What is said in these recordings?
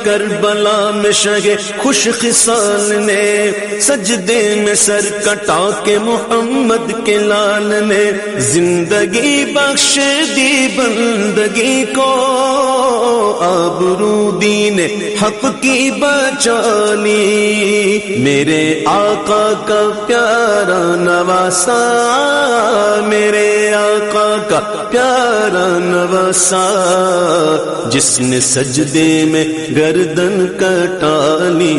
Karbala में शगे खुश खिसाल ने, सजदे में सर कटा के मोहम्मद के लाल ने, जिंदगी बख्श दी बंदगी को, आबरू दीन हक की बचानी। मेरे आका का प्यारा नवासा, मेरे आका का प्यारा नवासा, जिसने सजदे में गर्दन कटाली।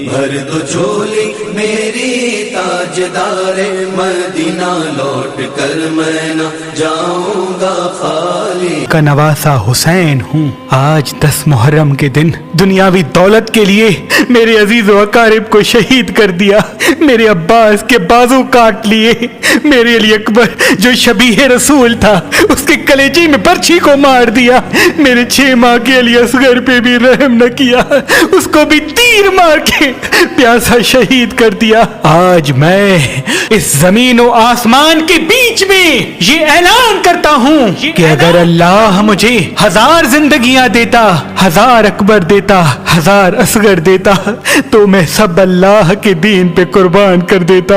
भर दो झोली मेरी ताजदारे मदीना, लौट कर मैं न जाऊंगा खाली। का नवासा हुसैन हूँ। आज 10 मुहर्रम के दिन दुनियावी दौलत के लिए मेरे अजीज व अकारिब को शहीद कर दिया। मेरे अब्बास के बाजू काट लिए। मेरे अली अकबर जो शबीह रसूल था उसके कलेजे में बर्छी को मार दिया। मेरे 6 माह के अली असगर पे भी रहम न किया, उसको भी तीर मार के प्यासा शहीद कर दिया। आज मैं इस जमीन और आसमान के बीच में ये ऐलान करता हूँ कि अगर अल्लाह मुझे 1000 जिंदगियां देता, 1000 अकबर देता, 1000 असगर देता, तो मैं सब अल्लाह के दीन पे कुर्बान कर देता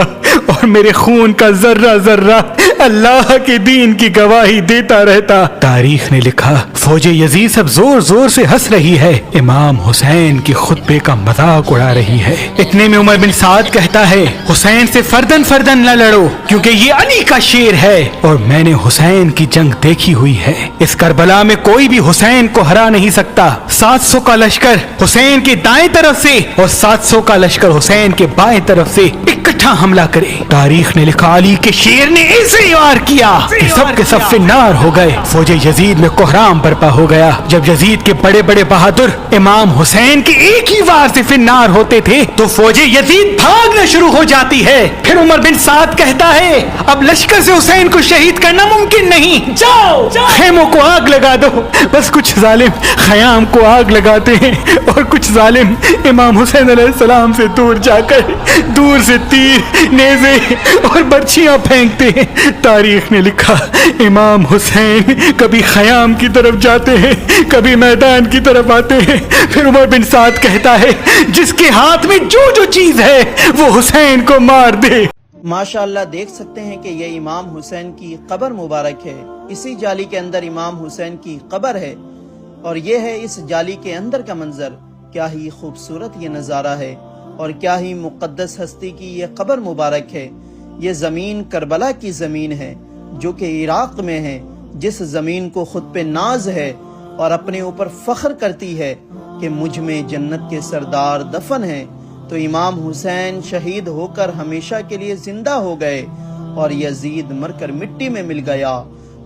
और मेरे खून का जर्रा जर्रा अल्लाह के दीन की गवाही देता रहता। तारीख ने लिखा, फौजे यजीद सब जोर जोर से हंस रही है, इमाम हुसैन के खुतबे का मजाक उड़ा रही है। इतने में उमर बिन साद कहता है, हुसैन से फर्दन फर्दन न लड़ो क्योंकि ये अली का शेर है और मैंने हुसैन की जंग देखी हुई है। इस करबला में कोई भी हुसैन को हरा नहीं सकता। 700 का लश्कर हुसैन के दाएं तरफ से और 700 का लश्कर हुसैन के बाएं तरफ से इकट्ठा हमला करे। तारीख ने लिखा, अली के शेर ने ऐसे वार किया कि सब के सब फिन्नार हो गए। फौजे यजीद में कोहराम बर्पा हो गया। जब यजीद के बड़े बड़े बहादुर इमाम हुसैन के एक ही वार से फिन्नार होते थे तो फौजे यजीद भागना शुरू हो जाती है। फिर उमर बिन साद कहता है, अब लश्कर से हुसैन को शहीद करना मुमकिन नहीं, जाओ खेमों को आग लगा दो। बस कुछ जालिम खयाम को आग लगाते हैं और कुछ जालिम इमाम हुसैन अलैहिस्सलाम से दूर जाकर दूर से तीर, नेज़े और बर्छियां फेंकते हैं। तारीख ने लिखा, इमाम हुसैन कभी खयाम की तरफ जाते हैं, कभी मैदान की तरफ आते हैं। फिर उमर बिन साद कहता है, जिसके हाथ में जो जो चीज है वो हुसैन को मार दे। माशाअल्लाह देख सकते हैं कि ये इमाम हुसैन की कब्र मुबारक है। इसी जाली के अंदर इमाम हुसैन की कब्र है और ये है इस जाली के अंदर का मंजर। क्या ही खूबसूरत ये नज़ारा है और क्या ही मुक़द्दस हस्ती की ये कब्र मुबारक है। ये ज़मीन करबला की ज़मीन है जो कि इराक़ में है, जिस ज़मीन को खुद पे नाज है और अपने ऊपर फख्र करती है कि मुझ में जन्नत के सरदार दफन हैं। तो इमाम हुसैन शहीद होकर हमेशा के लिए जिंदा हो गए और यजीद मरकर मिट्टी में मिल गया।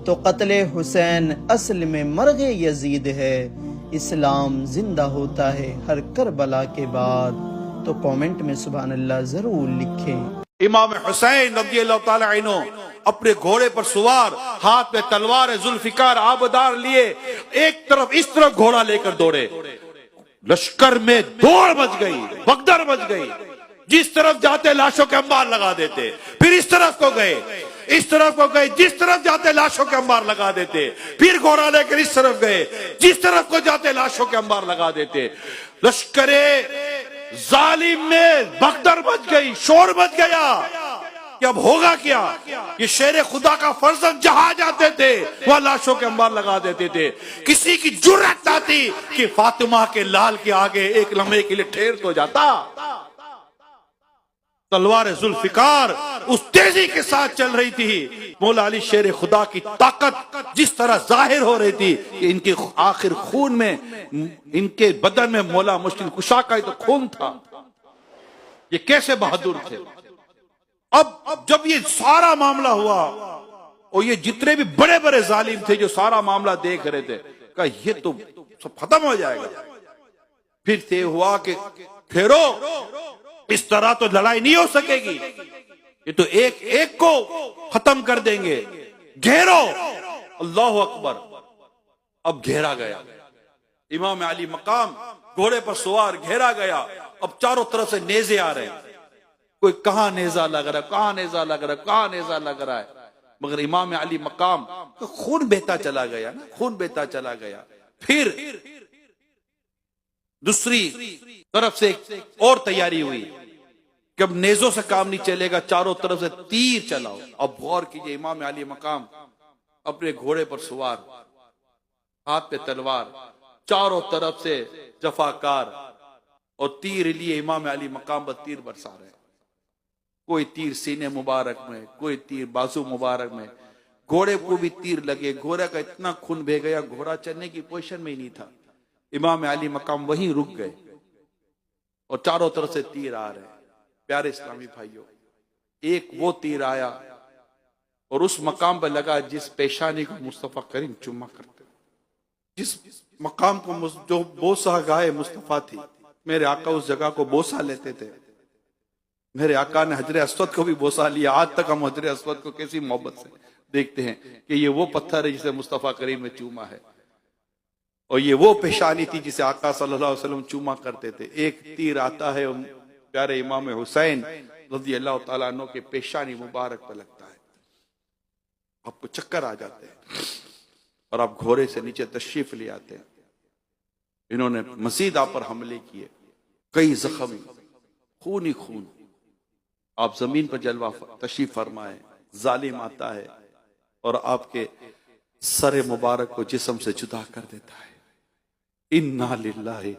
तो कत्ले हुसैन असल में मर्गे यजीद है। इस्लाम जिंदा होता है हर करबला के बाद। तो कमेंट में सुभान अल्लाह जरूर लिखें। इमाम हुसैन रज़ियल्लाहु ताला अन्हु अपने घोड़े पर सवार, हाथ में तलवार जुल्फिकार आबदार लिए, एक तरफ इस तरफ घोड़ा लेकर दौड़े। लश्कर में दौड़ मच गई, भगदड़ मच गई। जिस तरफ जाते लाशों के अंबार लगा देते, फिर इस तरफ को गए, इस तरफ को गए, जिस तरफ जाते लाशों के अंबार लगा देते, फिर घोड़ा लेकर इस तरफ गए, जिस तरफ को जाते लाशों के अंबार लगा देते। लश्करे जालिम में भगदड़ मच गई, शोर मच गया कि अब होगा क्या। ये शेर खुदा का फर्जंद जहां जाते थे वह लाशों के अंबार लगा देते थे। किसी की जुर्रत आती कि फातिमा के लाल के आगे एक लम्हे के लिए ठहर तो जाता। तलवार जुल्फिकार उस तेजी के साथ चल रही थी। मौला अली शेर खुदा की ताकत जिस तरह जाहिर हो रही थी कि इनके आखिर खून में, इनके बदन में मौला मुश्किल कुशा का ही तो खून था। ये कैसे बहादुर थे। अब जब ये सारा मामला हुआ और ये जितने भी बड़े बड़े जालिम थे जो सारा मामला देख रहे थे, कहा ये तो सब खत्म हो जाएगा। फिर तय हुआ कि फेरो, इस तरह तो लड़ाई नहीं हो सकेगी, ये तो एक एक को खत्म कर देंगे। घेरो, अल्लाह अकबर। अब घेरा गया, इमाम अली मकाम घोड़े पर सवार, घेरा गया। अब चारों तरफ से नेज़े आ रहे हैं, कोई कहां नेज़ा लग रहा है, कहां नेज़ा लग रहा है, कहां नेज़ा लग रहा है। मगर इमाम अली मकाम तो खून बहता चला गया ना, खून बहता चला गया। फिर दूसरी तरफ से एक और तैयारी हुई कि अब नेजों से काम नहीं चलेगा, चारों तरफ से तीर चलाओ। अब गौर कीजिए, इमाम अली मकाम अपने घोड़े पर सवार, हाथ पे तलवार, चारों तरफ से जफाकार और तीर लिए इमाम अली मकाम पर तीर बरसा रहे। कोई तीर सीने मुबारक में, कोई तीर बाजू मुबारक में, घोड़े को भी तीर लगे, घोड़े का इतना खून बह गया, घोड़ा चलने की पोजीशन में ही नहीं था। इमाम अली मकाम वहीं रुक गए और चारों तरफ से तीर आ रहे। प्यारे इस्लामी भाइयों, एक वो तीर आया और उस मकाम पर लगा जिस पेशानी को मुस्तफा करीम चुम्मा करते, जिस मकाम को जो बोसा गाए मुस्तफा थी। मेरे आका उस जगह को बोसा लेते थे। मेरे आका ने हजरे अस्वद को भी बोसा लिया। आज तक हम हजरे अस्वद को कैसी मोहब्बत से देखते हैं कि ये वो पत्थर है जिसे मुस्तफा करीम ने चूमा है, और ये वो पेशानी थी जिसे आका सल्लल्लाहु अलैहि वसल्लम चूमा करते थे। एक तीर आता है और प्यारे इमाम हुसैन रज़ी अल्लाह तआला अन्हु के पेशानी मुबारक पर लगता है। आपको चक्कर आ जाते हैं और आप घोड़े से नीचे तशरीफ ले आते हैं। इन्होंने मजीद आप पर हमले किए, कई जख्म, खून ही खून। आप जमीन पर जलवा तशरीफ फरमाए, जालिम आता है और आपके सरे मुबारक को जिस्म से जुदा कर देता है। इन्ना लिल्लाहि